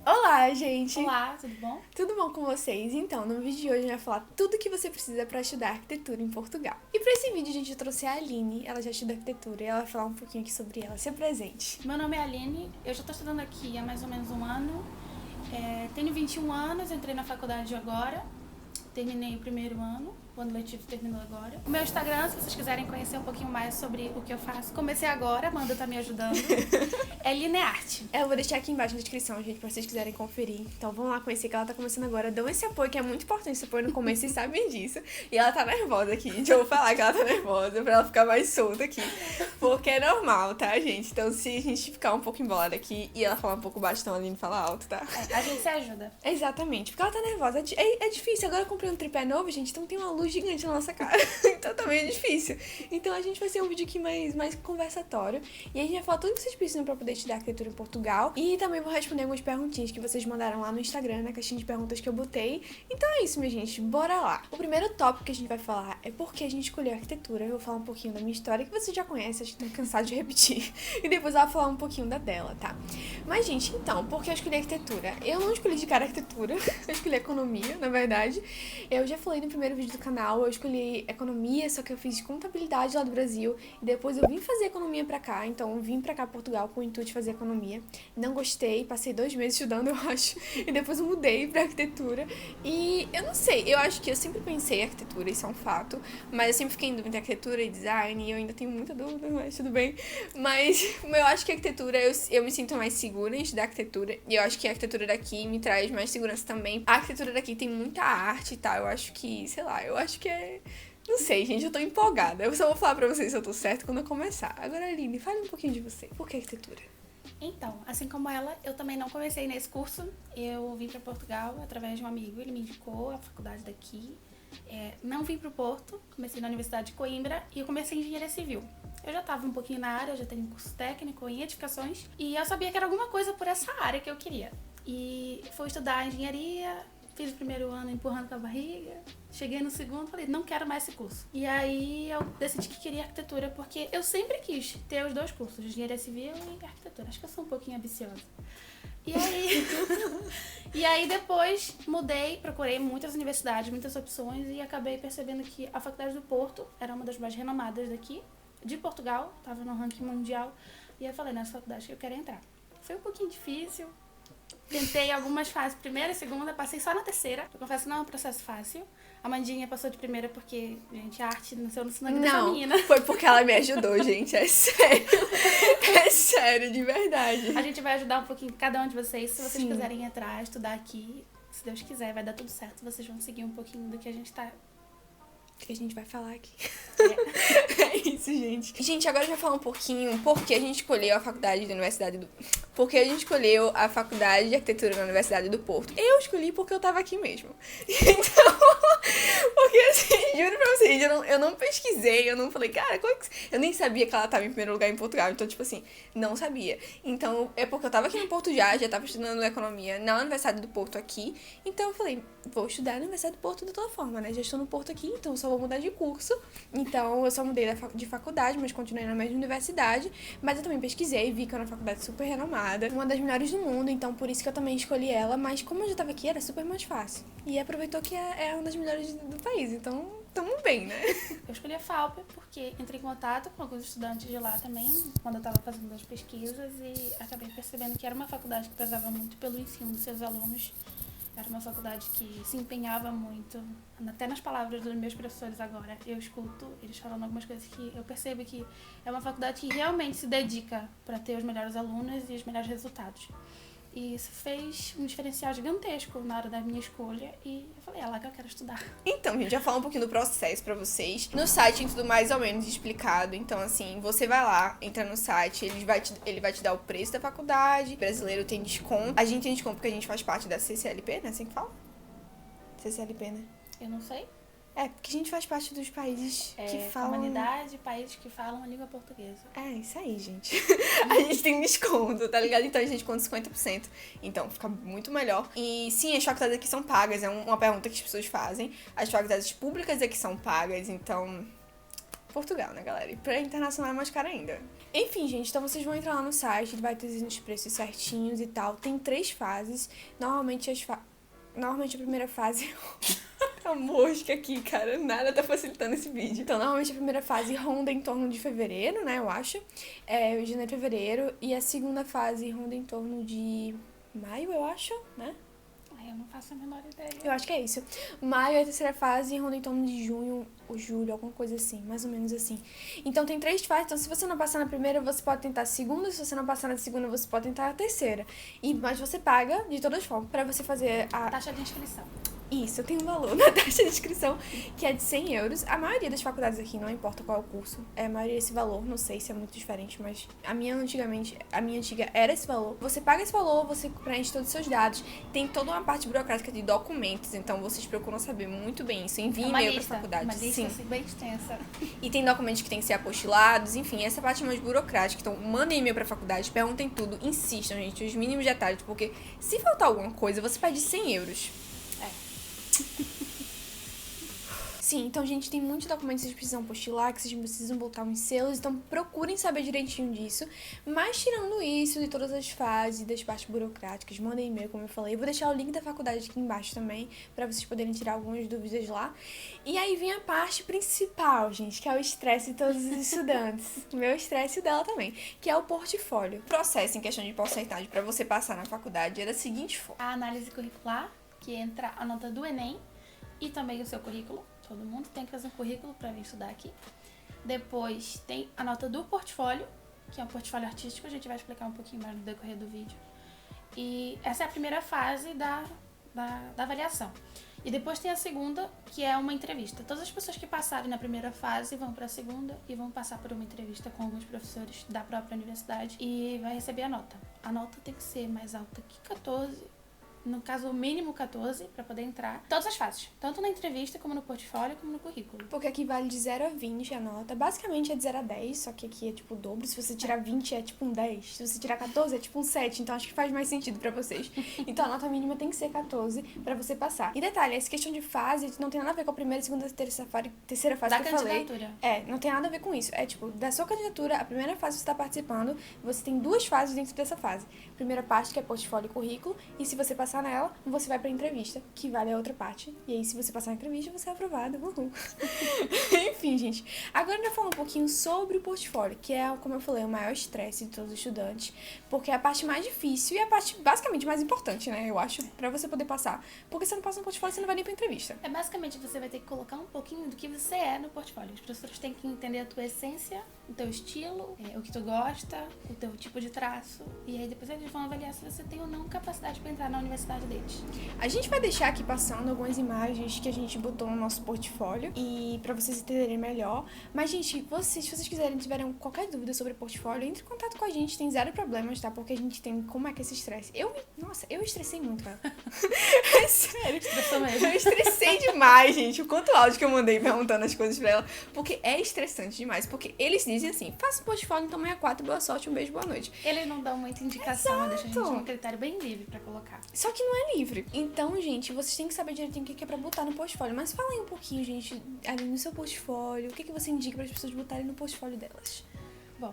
Olá, gente! Olá, tudo bom? Tudo bom com vocês? Então, no vídeo de hoje a gente vai falar tudo que você precisa para estudar arquitetura em Portugal. E para esse vídeo, gente, eu trouxe a Aline, ela já estuda arquitetura e ela vai falar um pouquinho aqui sobre ela. Se apresente. Meu nome é Aline, eu já estou estudando aqui há mais ou menos um ano. Tenho 21 anos, entrei na faculdade agora, terminei o primeiro ano. O ano letivo terminou agora. O meu Instagram, se vocês quiserem conhecer um pouquinho mais sobre o que eu faço, comecei agora, a Amanda tá me ajudando. É Linearte. Eu vou deixar aqui embaixo na descrição, gente, pra vocês quiserem conferir. Então vamos lá conhecer que ela tá começando agora. Dão esse apoio, que é muito importante esse apoio no começo, vocês sabem disso. E ela tá nervosa aqui, gente. Eu vou falar que ela tá nervosa pra ela ficar mais solta aqui. Porque é normal, tá, gente? Então se a gente ficar um pouco embolada aqui e ela falar um pouco baixo, então a Aline fala alto, tá? A gente se ajuda. Exatamente, porque ela tá nervosa. É difícil. Agora eu comprei um tripé novo, gente, então tem uma luz gigante na nossa cara. Então também é difícil. Então a gente vai ser um vídeo aqui mais conversatório. E a gente vai falar tudo que vocês precisam pra poder estudar arquitetura em Portugal. E também vou responder algumas perguntinhas que vocês mandaram lá no Instagram, na caixinha de perguntas que eu botei. Então é isso, minha gente. Bora lá. O primeiro tópico que a gente vai falar é por que a gente escolheu arquitetura. Eu vou falar um pouquinho da minha história, que você já conhece, acho que tá cansado de repetir. E depois ela vai falar um pouquinho da dela, tá? Mas, gente, então, por que eu escolhi arquitetura? Eu não escolhi de cara arquitetura. Eu escolhi economia, na verdade. Eu já falei no primeiro vídeo do canal, eu escolhi economia, só que eu fiz contabilidade lá do Brasil e depois eu vim fazer economia pra cá, então eu vim pra cá, Portugal, com o intuito de fazer economia. Não gostei, passei 2 meses estudando, eu acho, e depois eu mudei pra arquitetura e eu não sei, eu acho que eu sempre pensei em arquitetura, isso é um fato, mas eu sempre fiquei em dúvida entre arquitetura e design e eu ainda tenho muita dúvida, mas tudo bem. Mas eu acho que a arquitetura, eu me sinto mais segura em estudar arquitetura e eu acho que a arquitetura daqui me traz mais segurança também. A arquitetura daqui tem muita arte e tal, eu acho que, sei lá, eu acho que é... Não sei, gente, eu tô empolgada. Eu só vou falar pra vocês se eu tô certo quando eu começar. Agora, Aline, fale um pouquinho de você. Por que arquitetura? Então, assim como ela, eu também não comecei nesse curso. Eu vim pra Portugal através de um amigo, ele me indicou a faculdade daqui. Não vim pro Porto, comecei na Universidade de Coimbra e eu comecei em Engenharia Civil. Eu já tava um pouquinho na área, eu já tenho um curso técnico em edificações e eu sabia que era alguma coisa por essa área que eu queria. E fui estudar engenharia, fiz o primeiro ano empurrando com a barriga, cheguei no segundo e falei, não quero mais esse curso. E aí eu decidi que queria arquitetura, porque eu sempre quis ter os dois cursos, engenharia civil e arquitetura. Acho que eu sou um pouquinho ambiciosa. E aí depois mudei, procurei muitas universidades, muitas opções e acabei percebendo que a Faculdade do Porto era uma das mais renomadas daqui, de Portugal, estava no ranking mundial. E eu falei, nessa faculdade que eu quero entrar. Foi um pouquinho difícil. Tentei algumas fases, primeira e segunda, passei só na terceira. Eu confesso que não é um processo fácil. A Mandinha passou de primeira porque, gente, a arte nasceu no sangue dessa menina. Foi porque ela me ajudou, gente, é sério. É sério, de verdade. A gente vai ajudar um pouquinho cada um de vocês. Se vocês quiserem entrar, estudar aqui, se Deus quiser, vai dar tudo certo. Vocês vão seguir um pouquinho do que a gente tá... Que a gente vai falar aqui. É isso, gente. Gente, agora eu já falar um pouquinho por que a gente escolheu a faculdade da Universidade do... Porque a gente escolheu a faculdade de arquitetura na Universidade do Porto. Eu escolhi porque eu tava aqui mesmo. Então, porque assim, juro pra vocês, eu não pesquisei, eu não falei, cara, como é que... Eu nem sabia que ela tava em primeiro lugar em Portugal, então, tipo assim, não sabia. Então, é porque eu tava aqui no Porto já tava estudando economia na Universidade do Porto aqui, então eu falei, vou estudar na Universidade do Porto de toda forma, né? Já estou no Porto aqui, então eu só vou mudar de curso. Então, eu só mudei de faculdade, mas continuei na mesma universidade. Mas eu também pesquisei, vi que era uma faculdade super renomada, uma das melhores do mundo, então por isso que eu também escolhi ela. Mas como eu já tava aqui, era super mais fácil. E aproveitou que é uma das melhores do país, então tamo bem, né? Eu escolhi a FAUP porque entrei em contato com alguns estudantes de lá também, quando eu tava fazendo as pesquisas, e acabei percebendo que era uma faculdade que prezava muito pelo ensino dos seus alunos. Era uma faculdade que se empenhava muito, até nas palavras dos meus professores agora. Eu escuto eles falando algumas coisas que eu percebo que é uma faculdade que realmente se dedica para ter os melhores alunos e os melhores resultados. E isso fez um diferencial gigantesco na hora da minha escolha e eu falei, é lá que eu quero estudar. Então, gente, já falo um pouquinho do processo pra vocês. No site tem tudo mais ou menos explicado. Então, assim, você vai lá, entra no site, ele vai te dar o preço da faculdade. O brasileiro tem desconto. A gente tem desconto porque a gente faz parte da CCLP, né? Assim que fala? CCLP, né? Eu não sei. É, porque a gente faz parte dos países que falam... Comunidade, países que falam a língua portuguesa. É, isso aí, gente. A gente tem desconto, tá ligado? Então a gente conta 50%. Então fica muito melhor. E sim, as faculdades aqui são pagas. É uma pergunta que as pessoas fazem. As faculdades públicas aqui são pagas, então... Portugal, né, galera? E pra internacional é mais caro ainda. Enfim, gente, então vocês vão entrar lá no site, ele vai ter os preços certinhos e tal. Tem 3 fases. Normalmente a primeira fase... A mosca aqui, cara, nada tá facilitando esse vídeo. Então, normalmente a primeira fase ronda em torno de fevereiro, né, eu acho. Janeiro, fevereiro. E a segunda fase ronda em torno de maio, eu acho, né? Eu não faço a menor ideia. Eu acho que é isso. Maio é a terceira fase e ronda em torno de junho ou julho, alguma coisa assim, mais ou menos assim. Então tem 3 fases, então se você não passar na primeira, você pode tentar a segunda, se você não passar na segunda, você pode tentar a terceira. Mas você paga, de todas formas, pra você fazer a Taxa de inscrição. Isso, tem um valor na taxa de inscrição que é de 100 euros. A maioria das faculdades aqui, não importa qual é o curso, a maioria esse valor, não sei se é muito diferente, mas a minha antiga era esse valor. Você paga esse valor, você preenche todos os seus dados, tem toda uma parte burocrática de documentos, então vocês procuram saber muito bem isso, enviem e-mail pra faculdade. Uma lista assim, bem extensa. E tem documentos que tem que ser apostilados, enfim, essa parte é mais burocrática. Então, mandem e-mail pra faculdade, perguntem tudo, insistam, gente, os mínimos detalhes, porque se faltar alguma coisa, você perde 100 euros. Sim, então, gente, tem muitos documentos que vocês precisam apostilar, que vocês precisam botar uns selos, então procurem saber direitinho disso. Mas tirando isso, de todas as fases, das partes burocráticas, mandem e-mail, como eu falei. Eu vou deixar o link da faculdade aqui embaixo também, pra vocês poderem tirar algumas dúvidas lá. E aí vem a parte principal, gente, que é o estresse de todos os estudantes. O meu estresse e o dela também, que é o portfólio. O processo em questão de porcentagem pra você passar na faculdade é da seguinte forma. A análise curricular, que entra a nota do Enem e também o seu currículo. Todo mundo tem que fazer um currículo para vir estudar aqui. Depois tem a nota do portfólio, que é um portfólio artístico, a gente vai explicar um pouquinho mais no decorrer do vídeo. E essa é a primeira fase da avaliação. E depois tem a segunda, que é uma entrevista. Todas as pessoas que passarem na primeira fase vão para a segunda e vão passar por uma entrevista com alguns professores da própria universidade e vai receber a nota. A nota tem que ser mais alta que 14, no caso, o mínimo 14, para poder entrar. Todas as fases, tanto na entrevista, como no portfólio, como no currículo. Porque aqui vale de 0 a 20 a nota. Basicamente é de 0 a 10, só que aqui é tipo o dobro. Se você tirar 20 é tipo um 10. Se você tirar 14 é tipo um 7. Então acho que faz mais sentido pra vocês. Então a nota mínima tem que ser 14 pra você passar. E detalhe, essa questão de fase não tem nada a ver com a primeira, segunda, terceira fase que eu falei. Não tem nada a ver com isso. É tipo, da sua candidatura, a primeira fase que você tá participando, você tem 2 fases dentro dessa fase. Primeira parte, que é portfólio e currículo. E se você passar nela, você vai pra entrevista, que vale a outra parte. E aí, se você passar na entrevista, você é aprovado. Uhul. Enfim, gente. Agora, eu vou falar um pouquinho sobre o portfólio, que é, como eu falei, o maior estresse de todos os estudantes. Porque é a parte mais difícil e a parte, basicamente, mais importante, né? Eu acho, pra você poder passar. Porque se você não passa no portfólio, você não vai nem pra entrevista. Basicamente, você vai ter que colocar um pouquinho do que você é no portfólio. Os professores têm que entender a tua essência, o teu estilo, o que tu gosta, o teu tipo de traço. E aí, depois eles vão avaliar se você tem ou não capacidade pra entrar na universidade deles. A gente vai deixar aqui passando algumas imagens que a gente botou no nosso portfólio e pra vocês entenderem melhor. Mas, gente, se vocês tiverem qualquer dúvida sobre portfólio, entre em contato com a gente, tem 0 problemas, tá? Porque a gente tem como é que é esse estresse. Eu estressei muito, cara. É sério. Estressou mesmo. Eu estressei demais, gente. O quanto áudio que eu mandei perguntando as coisas pra ela. Porque é estressante demais. Porque eles dizem assim, faça o portfólio, então 64, boa sorte, um beijo, boa noite. Eles não dão muita indicação, deixa a gente um critério bem livre pra colocar. Só que não é livre. Então, gente, vocês têm que saber direitinho o que é pra botar no portfólio. Mas fala aí um pouquinho, gente, ali no seu portfólio. O que você indica para as pessoas botarem no portfólio delas? Bom,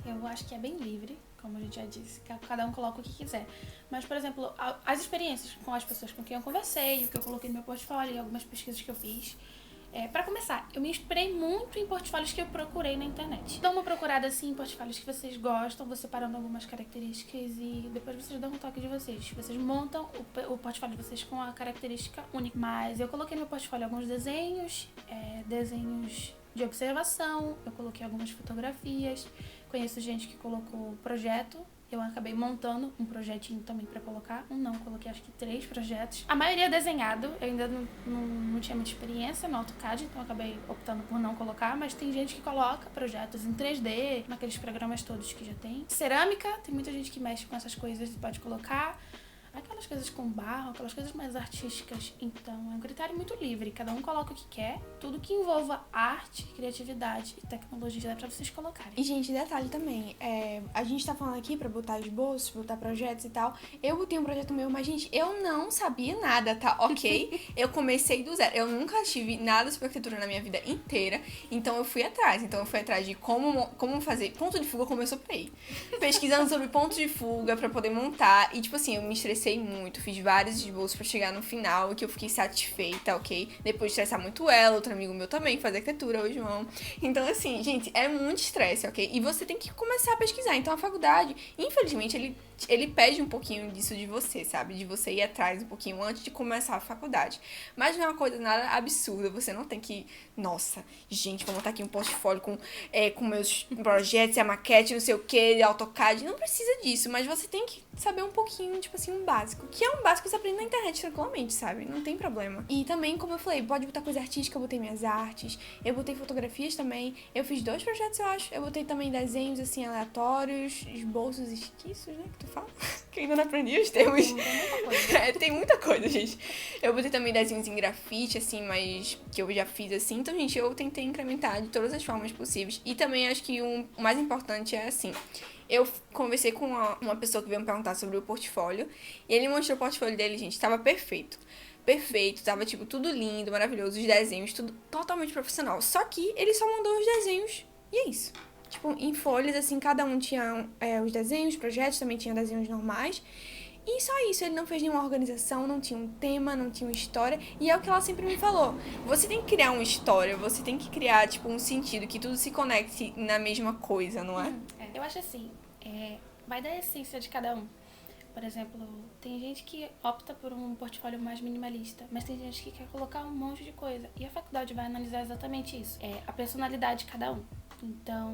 eu acho que é bem livre, como a gente já disse. Cada um coloca o que quiser. Mas, por exemplo, as experiências com as pessoas com quem eu conversei, o que eu coloquei no meu portfólio e algumas pesquisas que eu fiz. Pra começar, eu me inspirei muito em portfólios que eu procurei na internet. Dá uma procurada assim em portfólios que vocês gostam, vou separando algumas características e depois vocês dão um toque de vocês. Vocês montam o portfólio de vocês com a característica única. Mas eu coloquei no meu portfólio alguns desenhos de observação, eu coloquei algumas fotografias, conheço gente que colocou projeto. Eu acabei montando um projetinho também pra colocar. Coloquei acho que 3 projetos. A maioria é desenhado, eu ainda não tinha muita experiência no AutoCAD, então eu acabei optando por não colocar, mas tem gente que coloca projetos em 3D, naqueles programas todos que já tem. Cerâmica, tem muita gente que mexe com essas coisas e pode colocar. aquelas coisas com barro, aquelas coisas mais artísticas. Então, é um critério muito livre. Cada um coloca o que quer. Tudo que envolva arte, criatividade e tecnologia dá pra vocês colocarem. E, gente, detalhe também, a gente tá falando aqui pra botar esboços, botar projetos e tal. Eu botei um projeto meu, mas, gente, eu não sabia nada, tá? Ok? Eu comecei do zero. Eu nunca tive nada sobre arquitetura na minha vida inteira. Então, eu fui atrás. De como fazer. Ponto de fuga começou por aí. Pesquisando sobre pontos de fuga pra poder montar. E, tipo assim, eu me estressei muito. Fiz vários esboços pra chegar no final, que eu fiquei satisfeita, ok? Depois de estressar muito ela, outro amigo meu também faz arquitetura, o João. Então, assim, gente, é muito estresse, ok? E você tem que começar a pesquisar. Então, a faculdade, infelizmente, ele pede um pouquinho disso de você, sabe? De você ir atrás um pouquinho antes de começar a faculdade. Mas não é uma coisa nada absurda. Você não tem que... Nossa, gente, vou montar aqui um portfólio com meus projetos, a maquete, não sei o que, AutoCAD. Não precisa disso, mas você tem que saber um pouquinho, tipo assim, um básico. Que é um básico que você aprende na internet tranquilamente, sabe? Não tem problema. E também, como eu falei, pode botar coisa artística. Eu botei minhas artes, eu botei fotografias também. Eu fiz 2 projetos, eu acho. Eu botei também desenhos, assim, aleatórios, esboços, esquiços, né, que tu fala. Que eu ainda não aprendi os termos. Tem muita coisa, gente. Eu botei também desenhos em grafite, assim, mas que eu já fiz, assim. Então, gente, eu tentei incrementar de todas as formas possíveis. E também acho que o mais importante é, assim... Eu conversei com uma pessoa que veio me perguntar sobre o portfólio. E ele mostrou o portfólio dele, gente. Tava perfeito. Perfeito. Tava, tipo, tudo lindo, maravilhoso. Os desenhos, tudo totalmente profissional. Só que ele só mandou os desenhos. E é isso. Tipo, em folhas, assim, cada um tinha os desenhos, projetos. Também tinha desenhos normais. E só isso, ele não fez nenhuma organização, não tinha um tema, não tinha uma história. E é o que ela sempre me falou. Você tem que criar uma história, você tem que criar, tipo, um sentido, que tudo se conecte na mesma coisa, não é? Eu acho assim, vai da essência de cada um. Por exemplo, tem gente que opta por um portfólio mais minimalista, mas tem gente que quer colocar um monte de coisa. E a faculdade vai analisar exatamente isso. A personalidade de cada um. Então,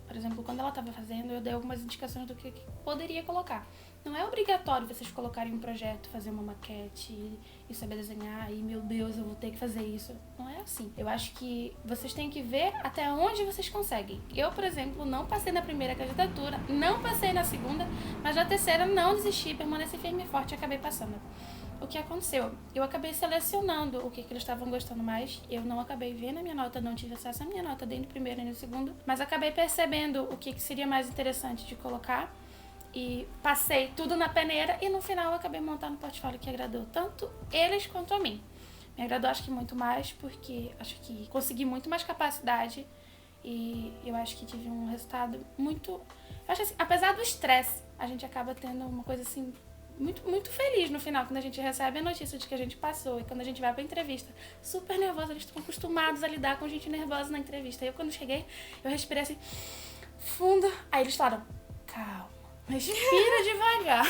por exemplo, quando ela estava fazendo, eu dei algumas indicações do que poderia colocar. Não é obrigatório vocês colocarem um projeto, fazer uma maquete e saber desenhar e, meu Deus, eu vou ter que fazer isso. Não é assim. Eu acho que vocês têm que ver até onde vocês conseguem. Eu, por exemplo, não passei na primeira candidatura, não passei na segunda, mas na terceira não desisti, permaneci firme e forte e acabei passando. O que aconteceu? Eu acabei selecionando o que eles estavam gostando mais. Eu não acabei vendo a minha nota, não tive acesso à minha nota nem no primeiro nem no segundo, mas acabei percebendo o que seria mais interessante de colocar. E passei tudo na peneira e no final eu acabei montando um portfólio que agradou tanto eles quanto a mim. Me agradou acho que muito mais porque acho que consegui muito mais capacidade e eu acho que tive um resultado muito... Eu acho assim, apesar do estresse, a gente acaba tendo uma coisa assim muito, muito feliz no final, quando a gente recebe a notícia de que a gente passou e quando a gente vai pra entrevista. Super nervosa, eles estão acostumados a lidar com gente nervosa na entrevista. E eu quando cheguei, eu respirei assim, fundo. Aí eles falaram, calma. Respira devagar.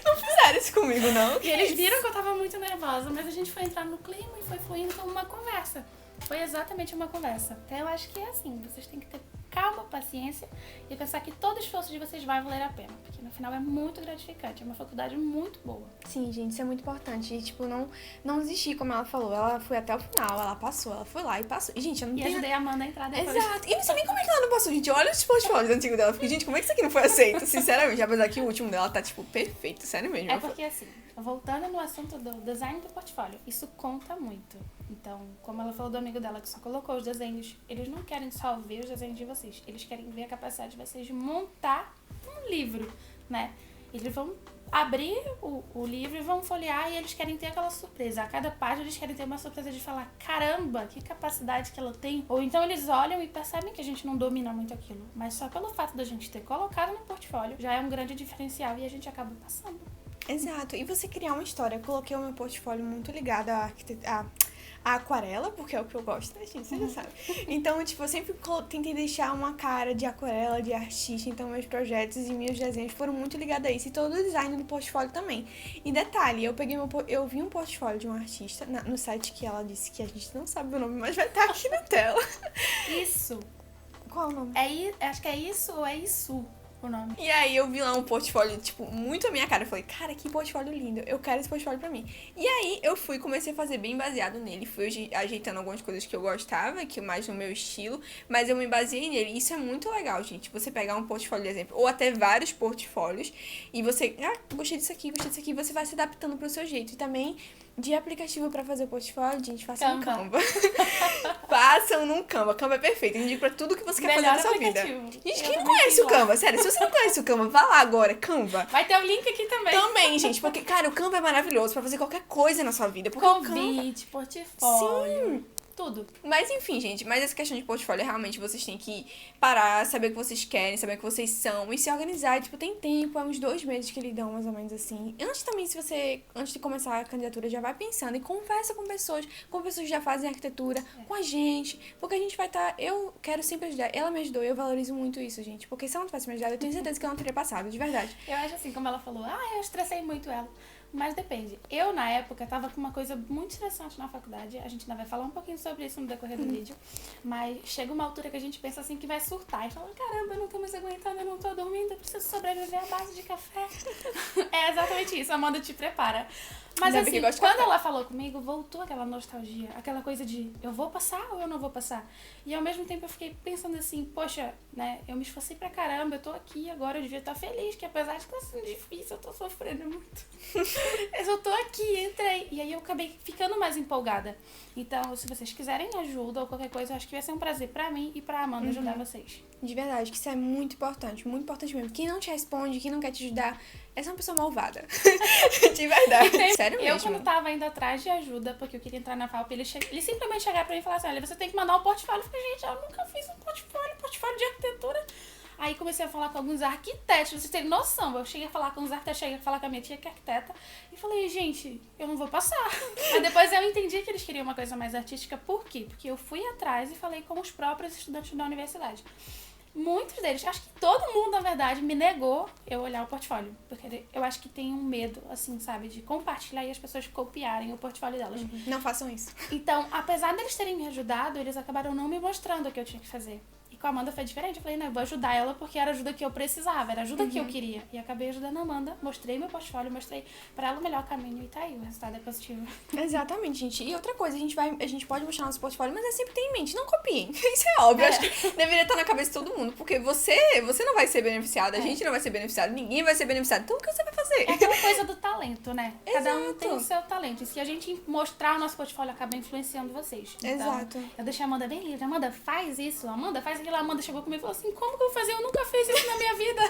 Não fizeram isso comigo, não. E eles viram que eu tava muito nervosa, mas a gente foi entrar no clima e foi fluindo como uma conversa. Foi exatamente uma conversa. Então eu acho que é assim, vocês têm que ter calma, paciência e pensar que todo esforço de vocês vai valer a pena. Porque no final é muito gratificante, é uma faculdade muito boa. Sim, gente, isso é muito importante. E, tipo, não desistir, como ela falou. Ela foi até o final, ela passou, ela foi lá e passou. E, gente, eu não E tenho... ajudei a Amanda a entrar depois. Exato. E não sei nem como é que ela não passou, gente. Olha os portfólios antigos dela. Fiquei, gente, como é que isso aqui não foi aceito? Sinceramente, apesar que o último dela tá, tipo, perfeito. Sério mesmo. É porque, assim, voltando no assunto do design do portfólio, isso conta muito. Então, como ela falou do amigo dela que só colocou os desenhos, eles não querem só ver os desenhos de vocês. Eles querem ver a capacidade de vocês de montar um livro, né? Eles vão abrir o livro e vão folhear e eles querem ter aquela surpresa. A cada página eles querem ter uma surpresa de falar, caramba, que capacidade que ela tem. Ou então eles olham e percebem que a gente não domina muito aquilo. Mas só pelo fato da gente ter colocado no portfólio já é um grande diferencial e a gente acaba passando. Exato. E você criar uma história. Eu coloquei o meu portfólio muito ligado a aquarela, porque é o que eu gosto, né, gente? Você já sabe. Então, tipo, eu sempre tentei deixar uma cara de aquarela, de artista. Então, meus projetos e meus desenhos foram muito ligados a isso. E todo o design do portfólio também. E detalhe, eu vi um portfólio de um artista no site que ela disse que a gente não sabe o nome, mas vai estar aqui na tela. Isso. Qual o nome? Acho que é isso ou é isso. o nome. E aí eu vi lá um portfólio, tipo, muito a minha cara. Eu falei, cara, que portfólio lindo. Eu quero esse portfólio pra mim. E aí eu fui, comecei a fazer bem baseado nele. Fui ajeitando algumas coisas que eu gostava, que mais no meu estilo. Mas eu me baseei nele. Isso é muito legal, gente. Você pegar um portfólio de exemplo, ou até vários portfólios. E você, gostei disso aqui, gostei disso aqui. Você vai se adaptando pro seu jeito. E também, de aplicativo pra fazer portfólio, gente, façam no Canva. Façam num Canva. Canva é perfeito. Eu indico pra tudo que você quer fazer na sua vida. Gente, quem não conhece o Canva? Sério, se você não conhece o Canva, vá lá agora, Canva. Vai ter o link aqui também. Também, gente, porque, cara, o Canva é maravilhoso pra fazer qualquer coisa na sua vida. Porque Convite, portfólio. Sim. Tudo. Mas enfim, gente, mas essa questão de portfólio, realmente vocês têm que parar, saber o que vocês querem, saber o que vocês são e se organizar. Tipo, tem tempo, é uns 2 meses que eles dão, mais ou menos assim. Antes também, antes de começar a candidatura, já vai pensando e conversa com pessoas que já fazem arquitetura, com a gente, porque a gente vai estar, eu quero sempre ajudar. Ela me ajudou e eu valorizo muito isso, gente, porque se ela não tivesse me ajudado, eu tenho certeza que eu não teria passado, de verdade. Eu acho assim, como ela falou, eu estressei muito ela. Mas depende. Eu, na época, tava com uma coisa muito estressante na faculdade. A gente ainda vai falar um pouquinho sobre isso no decorrer do vídeo. Mas chega uma altura que a gente pensa assim que vai surtar. E fala, caramba, eu não tô mais aguentando, eu não tô dormindo, eu preciso sobreviver à base de café. É exatamente isso, a Amanda te prepara. Mas assim, quando ela falou comigo, voltou aquela nostalgia, aquela coisa de eu vou passar ou eu não vou passar? E ao mesmo tempo eu fiquei pensando assim, poxa, né, eu me esforcei pra caramba, eu tô aqui agora, eu devia estar feliz, que apesar de estar sendo difícil, eu tô sofrendo muito. Eu tô aqui, entrei. E aí eu acabei ficando mais empolgada. Então, se vocês quiserem ajuda ou qualquer coisa, eu acho que vai ser um prazer pra mim e pra Amanda ajudar vocês. De verdade, que isso é muito importante mesmo. Quem não te responde, quem não quer te ajudar, essa é uma pessoa malvada. De verdade. Sério mesmo. Eu, quando tava indo atrás de ajuda, porque eu queria entrar na FAUP, ele simplesmente chegaram pra mim e falaram assim, olha, você tem que mandar um portfólio. Eu falei, gente, eu nunca fiz um portfólio de arquitetura. Aí comecei a falar com alguns arquitetos, vocês terem noção. Eu cheguei a falar com os arquitetos, cheguei a falar com a minha tia, que é arquiteta, e falei, gente, eu não vou passar. Mas depois eu entendi que eles queriam uma coisa mais artística. Por quê? Porque eu fui atrás e falei com os próprios estudantes da universidade. Muitos deles, acho que todo mundo, na verdade, me negou eu olhar o portfólio. Porque eu acho que tem um medo, assim, sabe, de compartilhar e as pessoas copiarem o portfólio delas. Não façam isso. Então, apesar deles terem me ajudado, eles acabaram não me mostrando o que eu tinha que fazer. E com a Amanda foi diferente. Eu falei, não, eu vou ajudar ela porque era a ajuda que eu precisava, era a ajuda que eu queria. E acabei ajudando a Amanda, mostrei meu portfólio, mostrei pra ela o melhor caminho e tá aí, o resultado é positivo. Exatamente, gente. E outra coisa, a gente pode mostrar nosso portfólio, mas sempre tem em mente, não copiem. Isso é óbvio. Acho que deveria estar na cabeça de todo mundo, porque você não vai ser beneficiado, a gente não vai ser beneficiado, ninguém vai ser beneficiado. Então o que você vai fazer? É aquela coisa do talento, né? Cada um Exato. tem o seu talento. E se a gente mostrar o nosso portfólio, acaba influenciando vocês. Então, Exato. eu deixei a Amanda bem livre. Amanda, faz isso. Amanda, faz aquilo. A Amanda chegou comigo e falou assim, como que eu vou fazer? Eu nunca fiz isso na minha vida.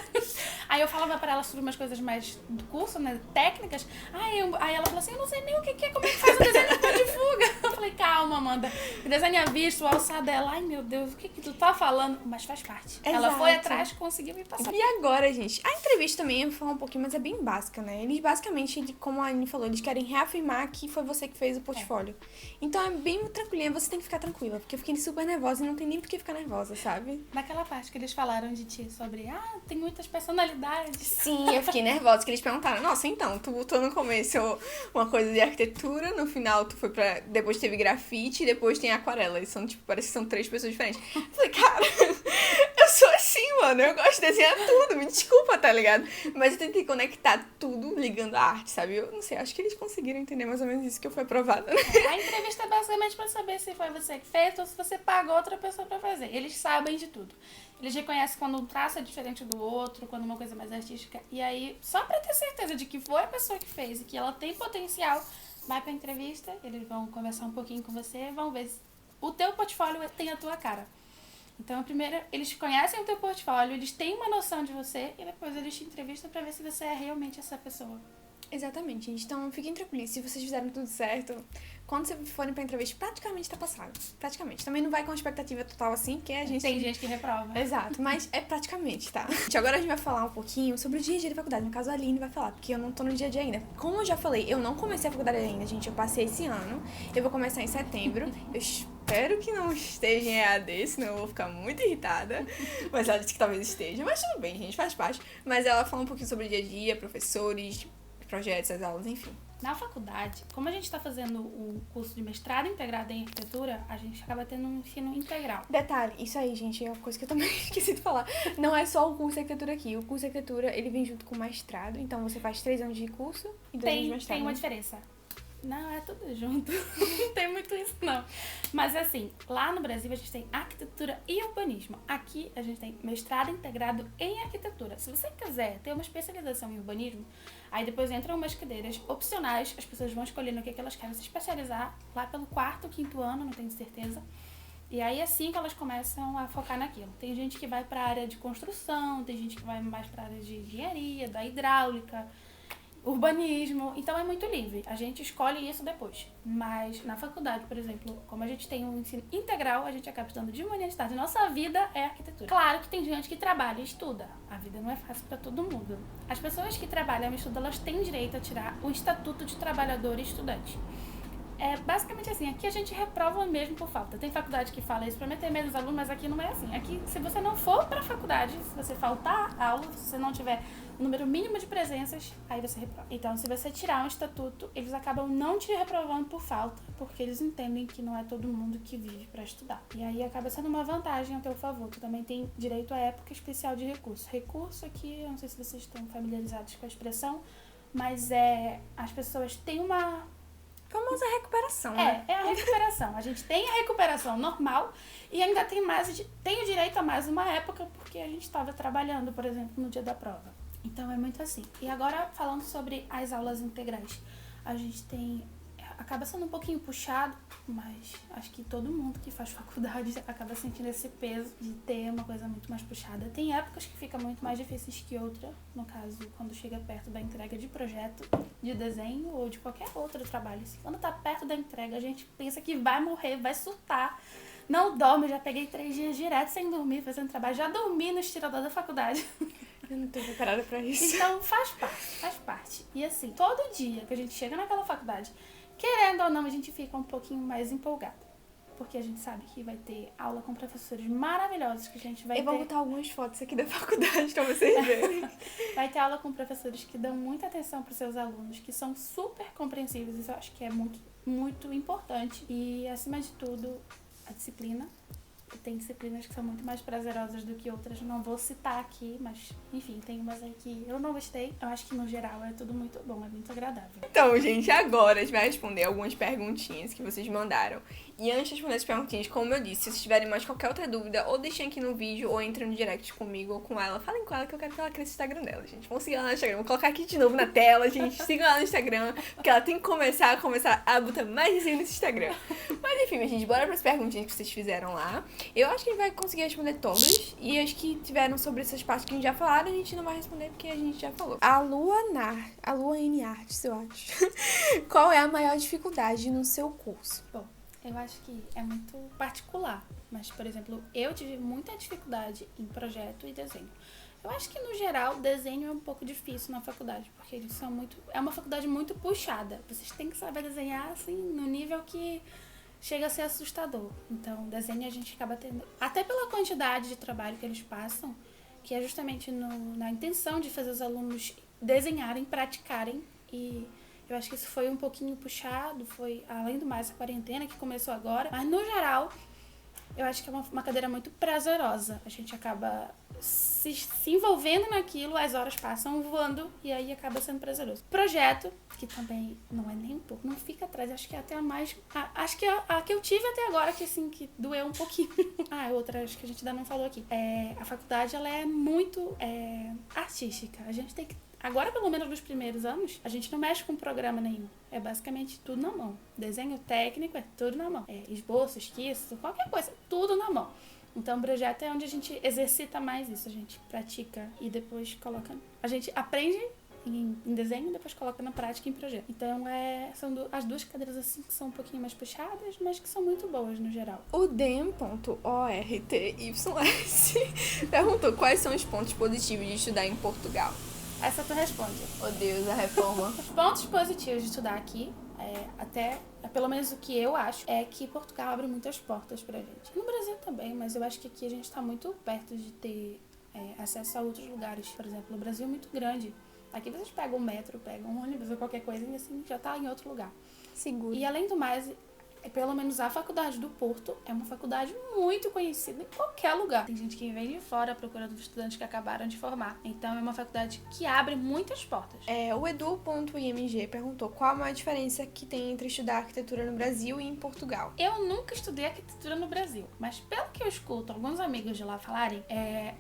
Aí eu falava pra ela sobre umas coisas mais do curso, né? Técnicas. Aí ela falou assim, eu não sei nem o que é, como é que faz o desenho de ponto de fuga. Eu falei, calma, Amanda. O desenho à vista, o alçado dela. Ai, meu Deus, o que tu tá falando? Mas faz parte. Exato. Ela foi atrás, conseguiu me passar. E agora, gente? A entrevista também, eu vou falar um pouquinho, mas é bem básica, né? Eles basicamente, como a Aline falou, eles querem reafirmar que foi você que fez o portfólio. Então é bem tranquilinha, você tem que ficar tranquila, porque eu fiquei super nervosa e não tem nem por que ficar nervosa, sabe? Naquela parte que eles falaram de ti sobre, tem muitas personalidades. Sim, eu fiquei nervosa, que eles perguntaram, nossa, então, tu botou no começo uma coisa de arquitetura, no final tu foi pra... Depois teve grafite e depois tem aquarela. Eles são, tipo, parece que são 3 pessoas diferentes. Eu falei, cara, eu sou assim, mano, eu gosto de desenhar tudo, me desculpa, tá ligado? Mas eu tentei conectar tudo ligando à arte, sabe? Eu não sei, acho que eles conseguiram entender mais ou menos isso que eu fui aprovada, né? A entrevista é basicamente pra saber se foi você que fez ou se você pagou outra pessoa pra fazer. Eles sabem de tudo. Eles reconhecem quando um traço é diferente do outro, quando uma coisa é mais artística. E aí, só pra ter certeza de que foi a pessoa que fez e que ela tem potencial, vai pra entrevista, eles vão conversar um pouquinho com você, vão ver se o teu portfólio tem a tua cara. Então, primeiro, eles conhecem o teu portfólio, eles têm uma noção de você e depois eles te entrevistam pra ver se você é realmente essa pessoa. Exatamente, gente. Então, fiquem tranquilos. Se vocês fizeram tudo certo, quando vocês forem pra entrevista, praticamente tá passado. Praticamente. Também não vai com expectativa total assim, que a gente... Tem gente que reprova. Exato, mas é praticamente, tá? Agora a gente vai falar um pouquinho sobre o dia a dia da faculdade. No caso, a Aline vai falar, porque eu não tô no dia a dia ainda. Como eu já falei, eu não comecei a faculdade ainda, gente. Eu passei esse ano. Eu vou começar em setembro. Eu espero que não esteja em EAD, senão eu vou ficar muito irritada. Mas ela disse que talvez esteja. Mas tudo bem, gente, faz parte. Mas ela fala um pouquinho sobre o dia a dia, professores, projetos, as aulas, enfim. Na faculdade, como a gente está fazendo o curso de mestrado integrado em arquitetura, a gente acaba tendo um ensino integral. Detalhe, isso aí, gente, é uma coisa que eu também esqueci de falar. Não é só o curso de arquitetura aqui. O curso de arquitetura, ele vem junto com o mestrado. Então, você faz 3 anos de curso e 2 anos de mestrado. Tem uma diferença. Não, é tudo junto. Não tem muito isso, não. Mas assim, lá no Brasil a gente tem arquitetura e urbanismo. Aqui a gente tem mestrado integrado em arquitetura. Se você quiser ter uma especialização em urbanismo, aí depois entram umas cadeiras opcionais, as pessoas vão escolher no que elas querem se especializar lá pelo 4º, 5º ano, não tenho certeza. E aí assim que elas começam a focar naquilo. Tem gente que vai para a área de construção, tem gente que vai mais para a área de engenharia, da hidráulica, urbanismo, então é muito livre. A gente escolhe isso depois. Mas na faculdade, por exemplo, como a gente tem um ensino integral, a gente acaba estudando de manhã e de tarde. Nossa vida é arquitetura. Claro que tem gente que trabalha e estuda. A vida não é fácil para todo mundo. As pessoas que trabalham e estudam, elas têm direito a tirar o Estatuto de Trabalhador e Estudante. É basicamente assim, aqui a gente reprova mesmo por falta. Tem faculdade que fala isso para meter menos alunos, mas aqui não é assim. Aqui, se você não for para a faculdade, se você faltar a aula, se você não tiver o número mínimo de presenças, aí você reprova. Então, se você tirar um estatuto, eles acabam não te reprovando por falta, porque eles entendem que não é todo mundo que vive para estudar. E aí acaba sendo uma vantagem a teu favor. Tu também tem direito à época especial de recurso. Recurso aqui, eu não sei se vocês estão familiarizados com a expressão, mas as pessoas têm uma... Famosa recuperação, né? É a recuperação. A gente tem a recuperação normal e ainda tem o direito a mais uma época porque a gente estava trabalhando, por exemplo, no dia da prova. Então é muito assim. E agora falando sobre as aulas integrais, a gente acaba sendo um pouquinho puxado, mas acho que todo mundo que faz faculdade acaba sentindo esse peso de ter uma coisa muito mais puxada. Tem épocas que fica muito mais difíceis que outra, no caso, quando chega perto da entrega de projeto, de desenho ou de qualquer outro trabalho. Assim, quando tá perto da entrega, a gente pensa que vai morrer, vai surtar. Não dorme, já peguei 3 dias direto sem dormir, fazendo trabalho. Já dormi no estirador da faculdade. Eu não tô preparada pra isso. Então faz parte. E assim, todo dia que a gente chega naquela faculdade, querendo ou não, a gente fica um pouquinho mais empolgado. Porque a gente sabe que vai ter aula com professores maravilhosos, que a gente vai ter... Eu vou botar algumas fotos aqui da faculdade pra vocês verem. Vai ter aula com professores que dão muita atenção pros seus alunos, que são super compreensivos. Isso eu acho que é muito, muito importante. E, acima de tudo, a disciplina. Tem disciplinas que são muito mais prazerosas do que outras. Não vou citar aqui, mas, enfim, tem umas aí que eu não gostei. Eu acho que, no geral, é tudo muito bom, é muito agradável. Então, gente, agora a gente vai responder algumas perguntinhas que vocês mandaram. E antes de responder as perguntinhas, como eu disse, se vocês tiverem mais qualquer outra dúvida, ou deixem aqui no vídeo, ou entrem no direct comigo ou com ela. Falem com ela que eu quero que ela cresça o Instagram dela, gente. Vamos seguir ela no Instagram. Vou colocar aqui de novo na tela, gente. Sigam ela no Instagram, porque ela tem que começar a botar mais desenho nesse Instagram. Mas enfim, minha gente, bora pras perguntinhas que vocês fizeram lá. Eu acho que a gente vai conseguir responder todas. E as que tiveram sobre essas partes que a gente já falaram, a gente não vai responder porque a gente já falou. A Lua N Artes, eu acho. Qual é a maior dificuldade no seu curso? Bom, eu acho que é muito particular, mas, por exemplo, eu tive muita dificuldade em projeto e desenho. Eu acho que, no geral, desenho é um pouco difícil na faculdade, porque eles são é uma faculdade muito puxada. Vocês têm que saber desenhar, assim, no nível que chega a ser assustador. Então, desenho a gente acaba tendo, até pela quantidade de trabalho que eles passam, que é justamente na intenção de fazer os alunos desenharem, praticarem, e eu acho que isso foi um pouquinho puxado, foi, além do mais, a quarentena que começou agora. Mas, no geral, eu acho que é uma cadeira muito prazerosa. A gente acaba se envolvendo naquilo, as horas passam voando e aí acaba sendo prazeroso. Projeto, que também não é nem um pouco, não fica atrás. Acho que é até a mais... acho que a que eu tive até agora, que assim, que doeu um pouquinho. Outra, acho que a gente ainda não falou aqui. A faculdade, ela é muito artística. A gente tem que... Agora, pelo menos nos primeiros anos, a gente não mexe com programa nenhum. É basicamente tudo na mão. Desenho técnico é tudo na mão. Esboço, esquiço, qualquer coisa, tudo na mão. Então, o projeto é onde a gente exercita mais isso. A gente pratica e depois coloca... A gente aprende em desenho e depois coloca na prática em projeto. Então, são as duas cadeiras assim que são um pouquinho mais puxadas, mas que são muito boas no geral. O Dem.ortys perguntou quais são os pontos positivos de estudar em Portugal. Essa tu responde. Oh Deus, a reforma. Os pontos positivos de estudar aqui, pelo menos o que eu acho, é que Portugal abre muitas portas pra gente. No Brasil também, mas eu acho que aqui a gente tá muito perto de ter acesso a outros lugares. Por exemplo, o Brasil é muito grande. Aqui vocês pegam um metro, pegam um ônibus ou qualquer coisa e assim já tá em outro lugar. Seguro. E além do mais, pelo menos a faculdade do Porto é uma faculdade muito conhecida em qualquer lugar. Tem gente que vem de fora procurando estudantes que acabaram de formar. Então é uma faculdade que abre muitas portas. O edu.img perguntou qual a maior diferença que tem entre estudar arquitetura no Brasil e em Portugal. Eu nunca estudei arquitetura no Brasil, mas pelo que eu escuto alguns amigos de lá falarem,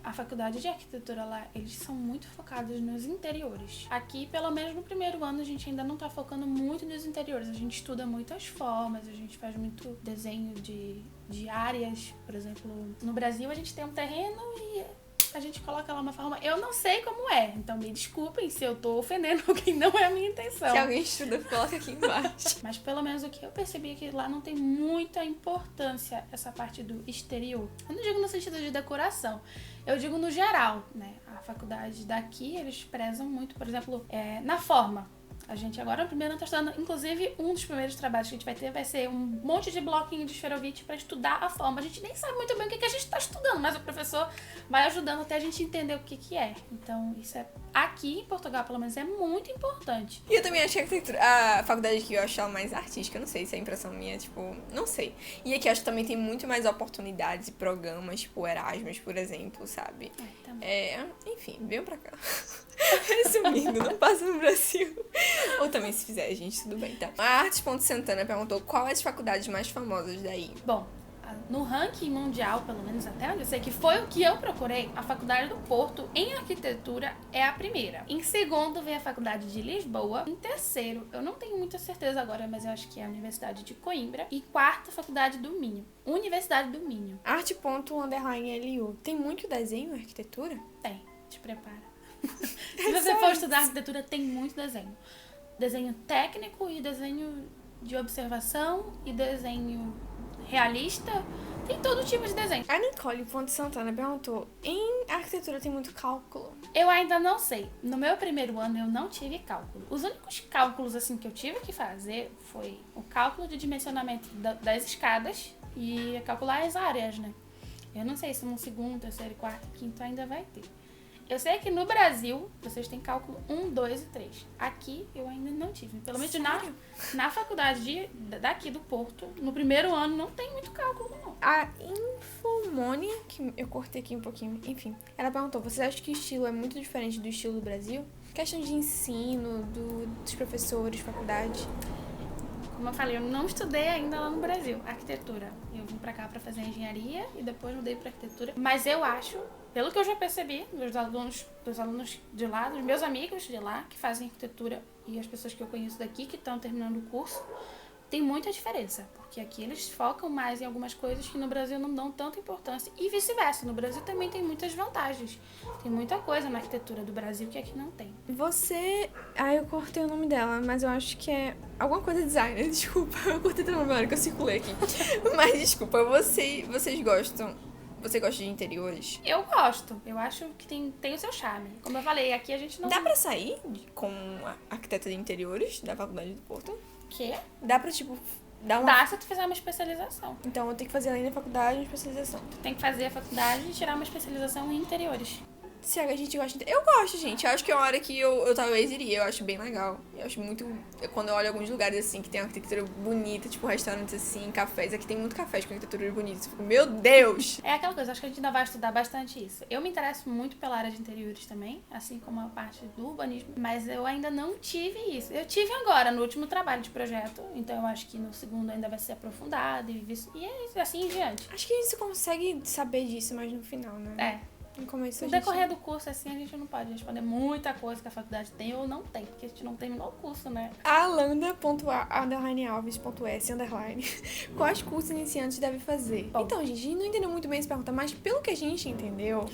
a faculdade de arquitetura lá, eles são muito focados nos interiores. Aqui, pelo menos no primeiro ano, a gente ainda não tá focando muito nos interiores. A gente estuda muitas formas, a gente faz muito desenho de áreas. Por exemplo, no Brasil a gente tem um terreno e a gente coloca lá uma forma. Eu não sei como é, então me desculpem se eu tô ofendendo alguém, não é a minha intenção. Se alguém estuda, coloca aqui embaixo. Mas pelo menos o que eu percebi é que lá não tem muita importância essa parte do exterior. Eu não digo no sentido de decoração, eu digo no geral, né? A faculdade daqui, eles prezam muito, por exemplo, na forma. A gente agora no primeiro ano tá estudando, inclusive um dos primeiros trabalhos que a gente vai ter vai ser um monte de bloquinho de esferovite para estudar a forma. A gente nem sabe muito bem o que a gente está estudando, mas o professor vai ajudando até a gente entender o que é. Então isso aqui em Portugal, pelo menos, é muito importante. E eu também acho que a faculdade aqui eu acho ela mais artística, eu não sei se é a impressão minha, tipo, não sei. E aqui eu acho que também tem muito mais oportunidades e programas, tipo Erasmus, por exemplo, sabe? Enfim, venham pra cá. Resumindo, não passa no Brasil. Ou também se fizer, gente, tudo bem, tá? A Artes.Santana perguntou qual é as faculdades mais famosas daí. Bom, no ranking mundial, pelo menos até onde eu sei que foi o que eu procurei, a Faculdade do Porto em Arquitetura é a primeira. Em segundo vem a Faculdade de Lisboa. Em terceiro, eu não tenho muita certeza agora, mas eu acho que é a Universidade de Coimbra. E quarto, a Faculdade do Minho. Universidade do Minho. Arte._LU. Tem muito desenho em arquitetura? Tem, te prepara. Se você for estudar arquitetura, tem muito desenho. Desenho técnico e desenho de observação e desenho realista. Tem todo tipo de desenho. A Nicole.Santana perguntou, em arquitetura tem muito cálculo? Eu ainda não sei. No meu primeiro ano eu não tive cálculo. Os únicos cálculos assim que eu tive que fazer foi o cálculo de dimensionamento das escadas e calcular as áreas, né? Eu não sei se no segundo, terceiro, quarto, quinto ainda vai ter. Eu sei que no Brasil, vocês têm cálculo 1, 2 e 3. Aqui, eu ainda não tive. Pelo menos na faculdade daqui do Porto, no primeiro ano, não tem muito cálculo, não. A Infomônia, que eu cortei aqui um pouquinho, enfim. Ela perguntou, você acha que o estilo é muito diferente do estilo do Brasil? Questão de ensino, dos professores, faculdade. Como eu falei, eu não estudei ainda lá no Brasil, arquitetura. Eu vim pra cá pra fazer engenharia e depois mudei pra arquitetura. Mas eu acho, pelo que eu já percebi, dos alunos de lá, dos meus amigos de lá, que fazem arquitetura e as pessoas que eu conheço daqui, que estão terminando o curso, tem muita diferença. Porque aqui eles focam mais em algumas coisas que no Brasil não dão tanta importância. E vice-versa, no Brasil também tem muitas vantagens. Tem muita coisa na arquitetura do Brasil que aqui não tem. Você... eu cortei o nome dela, mas eu acho que é alguma coisa designer, desculpa. Eu cortei o nome na hora que eu circulei aqui. Mas desculpa, vocês gostam... Você gosta de interiores? Eu gosto. Eu acho que tem o seu charme. Como eu falei, aqui a gente não... Dá pra sair com arquiteta de interiores da Faculdade do Porto? Quê? Dá pra, tipo... Dá se tu fizer uma especialização. Então eu tenho que fazer além da faculdade uma especialização. Tu tem que fazer a faculdade e tirar uma especialização em interiores. Se a gente gosta... Eu gosto, gente. Eu acho que é uma hora que eu talvez iria. Eu acho bem legal. Eu acho muito... Quando eu olho alguns lugares, assim, que tem uma arquitetura bonita, tipo restaurantes, assim, cafés. Aqui tem muito cafés com arquitetura bonita. Eu fico, meu Deus! É aquela coisa, acho que a gente ainda vai estudar bastante isso. Eu me interesso muito pela área de interiores também, assim como a parte do urbanismo. Mas eu ainda não tive isso. Eu tive agora, no último trabalho de projeto. Então eu acho que no segundo ainda vai ser aprofundado e assim em diante. Acho que a gente consegue saber disso mais no final, né? No decorrer do curso, assim, a gente não pode responder muita coisa que a faculdade tem ou não tem, porque a gente não terminou o curso, né? Alanda.a_alves.s_ Quais cursos iniciantes deve fazer? Bom. Então, gente, a gente não entendeu muito bem essa pergunta, mas pelo que a gente entendeu,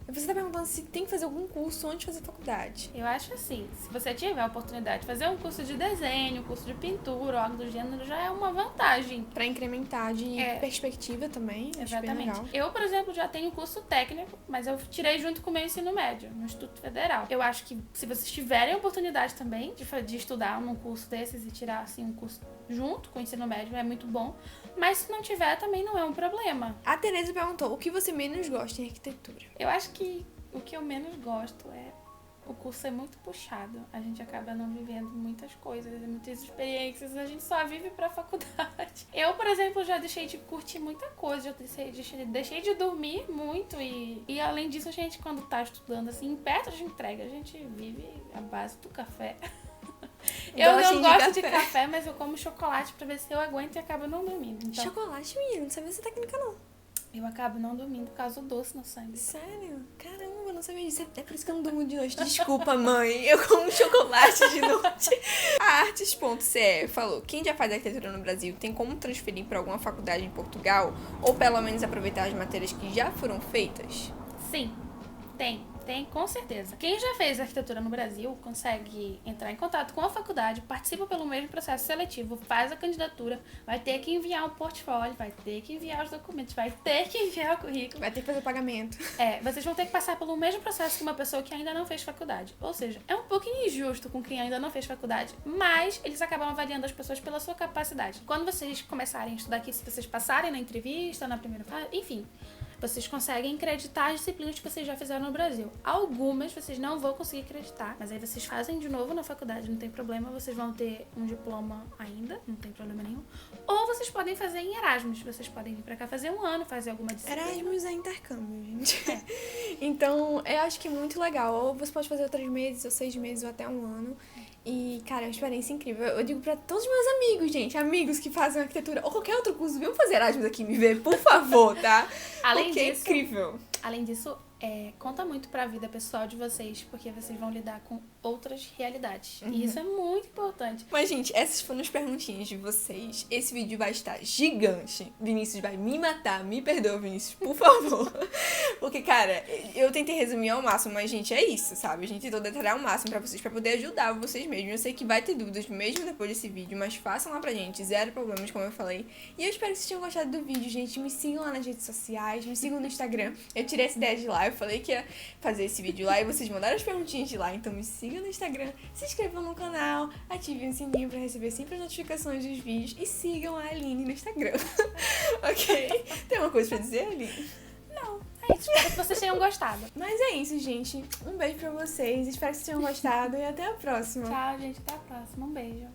você tá perguntando se tem que fazer algum curso antes de fazer faculdade. Eu acho assim, se você tiver a oportunidade de fazer um curso de desenho, curso de pintura ou algo do gênero, já é uma vantagem. Pra incrementar de perspectiva também. Exatamente. Acho bem legal. Eu, por exemplo, já tenho curso técnico, mas eu tirei junto com o meu ensino médio, no Instituto Federal. Eu acho que se vocês tiverem a oportunidade também de estudar num curso desses e tirar assim um curso junto com o ensino médio, é muito bom. Mas se não tiver, também não é um problema. A Tereza perguntou, o que você menos gosta em arquitetura? Eu acho que o que eu menos gosto é o curso é muito puxado. A gente acaba não vivendo muitas coisas, muitas experiências. A gente só vive pra faculdade. Eu, por exemplo, já deixei de curtir muita coisa. Já deixei de dormir muito. E além disso, a gente, quando tá estudando assim, perto de entrega, a gente vive a base do café. Eu não gosto de café, mas eu como chocolate pra ver se eu aguento e acabo não dormindo. Então, Chocolate, menina, não sabia essa técnica, não. eu acabo não dormindo por causa do doce no sangue. Sério? Caramba, eu não sabia disso. É por isso que eu não durmo de noite. Desculpa, mãe. Eu como chocolate de noite. A Artes.ce falou: quem já faz arquitetura no Brasil tem como transferir para alguma faculdade em Portugal? Ou pelo menos aproveitar as matérias que já foram feitas? Sim, tem, com certeza. Quem já fez arquitetura no Brasil consegue entrar em contato com a faculdade, participa pelo mesmo processo seletivo, faz a candidatura, vai ter que enviar um portfólio, vai ter que enviar os documentos, vai ter que enviar o currículo. Vai ter que fazer o pagamento. Vocês vão ter que passar pelo mesmo processo que uma pessoa que ainda não fez faculdade. Ou seja, é um pouquinho injusto com quem ainda não fez faculdade, mas eles acabam avaliando as pessoas pela sua capacidade. Quando vocês começarem a estudar aqui, se vocês passarem na entrevista, na primeira fase, enfim, vocês conseguem acreditar as disciplinas que vocês já fizeram no Brasil. Algumas vocês não vão conseguir acreditar, mas aí vocês fazem de novo na faculdade, não tem problema, vocês vão ter um diploma ainda, não tem problema nenhum. Ou vocês podem fazer em Erasmus, vocês podem vir pra cá fazer um ano, fazer alguma disciplina. Erasmus é intercâmbio, gente. Então, eu acho que é muito legal. Ou você pode fazer 3 meses, ou 6 meses, ou até um ano. E, cara, é uma experiência incrível. Eu digo pra todos os meus amigos, gente, amigos que fazem arquitetura ou qualquer outro curso, venham fazer Erasmus aqui me ver, por favor, tá? Porque é incrível. Além disso, conta muito pra vida pessoal de vocês, porque vocês vão lidar com outras realidades. E isso é muito importante. Mas, gente, essas foram as perguntinhas de vocês. Esse vídeo vai estar gigante. Vinícius vai me matar. Me perdoa, Vinícius, por favor. Porque, cara, eu tentei resumir ao máximo, mas, gente, é isso, sabe? A gente tentou detalhar ao máximo pra vocês, pra poder ajudar vocês mesmos. Eu sei que vai ter dúvidas mesmo depois desse vídeo, mas façam lá pra gente. Zero problemas, como eu falei. E eu espero que vocês tenham gostado do vídeo, gente. Me sigam lá nas redes sociais, me sigam no Instagram. Eu tirei essa ideia de lá, eu falei que ia fazer esse vídeo lá e vocês mandaram as perguntinhas de lá, então me sigam no Instagram, se inscrevam no canal, ativem o sininho pra receber sempre as notificações dos vídeos e sigam a Aline no Instagram. Ok? Tem uma coisa pra dizer, Aline? Não, é isso. Espero que vocês tenham gostado. Mas é isso, gente. Um beijo pra vocês. Espero que vocês tenham gostado e até a próxima. Tchau, gente. Até a próxima. Um beijo.